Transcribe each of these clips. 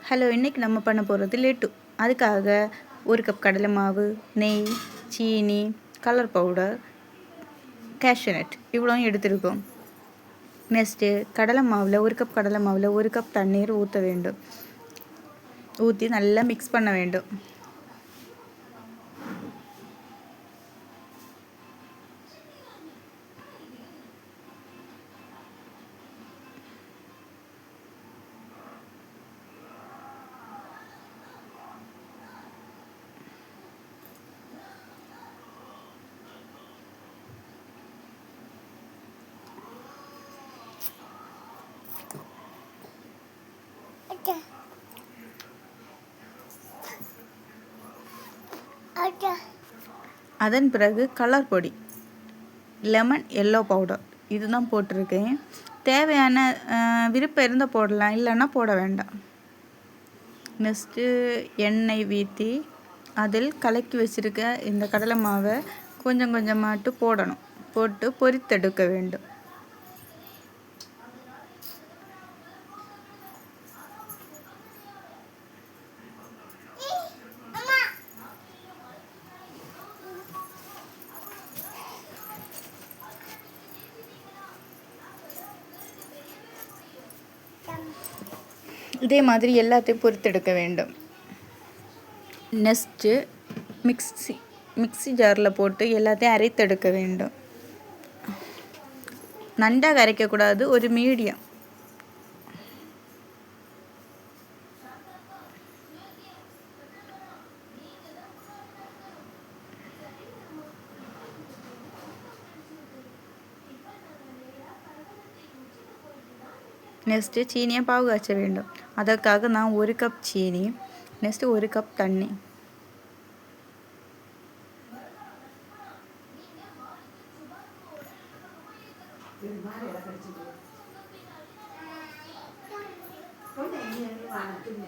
Hello, இன்றைக்கி நம்ம பண்ண போகிறது லட்டு. அதுக்காக 1 கப் கடலை மாவு, நெய், சீனி, கலர் பவுடர், கேஷ்யூநட் இவ்வளோவும் எடுத்துருக்கோம். நெக்ஸ்ட்டு கடலை மாவில் 1 கப் கடலை மாவில் 1 கப் தண்ணீர் ஊற்ற வேண்டும். ஊற்றி நல்லா மிக்ஸ் பண்ண வேண்டும். அதன் பிறகு கலர் பொடி, லெமன் எல்லோ பவுடர் இதுதான் போட்டிருக்கேன். தேவையான விருப்பம் இருந்தால் போடலாம், இல்லைன்னா போட வேண்டாம். நெக்ஸ்ட்டு எண்ணெய் ஊற்றி அதில் கலக்கி வச்சுருக்க இந்த கடலை மாவை கொஞ்சம் கொஞ்சமாட்டு போடணும். போட்டு பொரித்தெடுக்க வேண்டும். இதே மாதிரி எல்லாத்தையும் பொரித்தெடுக்க வேண்டும். நெக்ஸ்ட்டு மிக்ஸி ஜாரில் போட்டு எல்லாத்தையும் அரைத்தெடுக்க வேண்டும். நன்றாக அரைக்கக்கூடாது, ஒரு மீடியம். நெக்ஸ்ட்டு சீனியை பாகு காய்ச்ச வேண்டும். அதற்காக நான் 1 கப் சீனி, நெக்ஸ்ட்டு 1 கப் தண்ணி,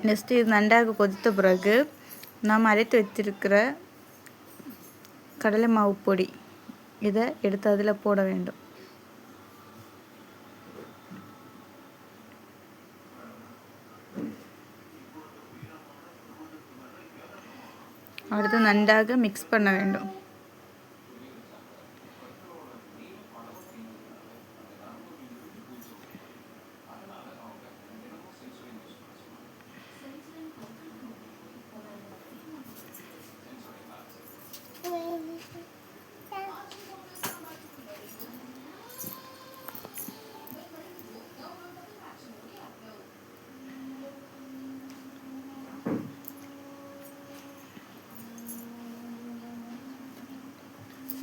நெக்ஸ்ட்டு இது நன்றாக கொதித்த பிறகு நாம் அரைத்து வச்சிருக்கிற கடலை மாவு பொடி இதை எடுத்து அதில் போட வேண்டும். அடுத்து நன்றாக மிக்ஸ் பண்ண வேண்டும்.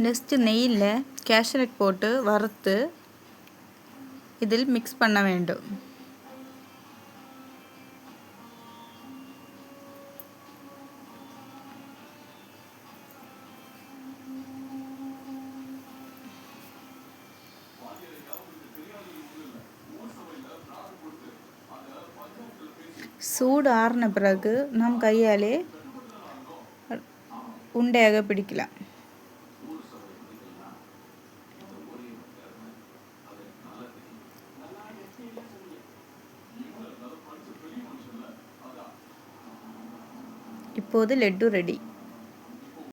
நெக்ஸ்ட்டு நெய்யில் கேஷ்யூநட் போட்டு வறுத்து இதில் மிக்ஸ் பண்ண வேண்டும். சூடு ஆறின பிறகு நாம் கையாலே உண்டையாக பிடிக்கலாம். இப்போது லட்டு ரெடி.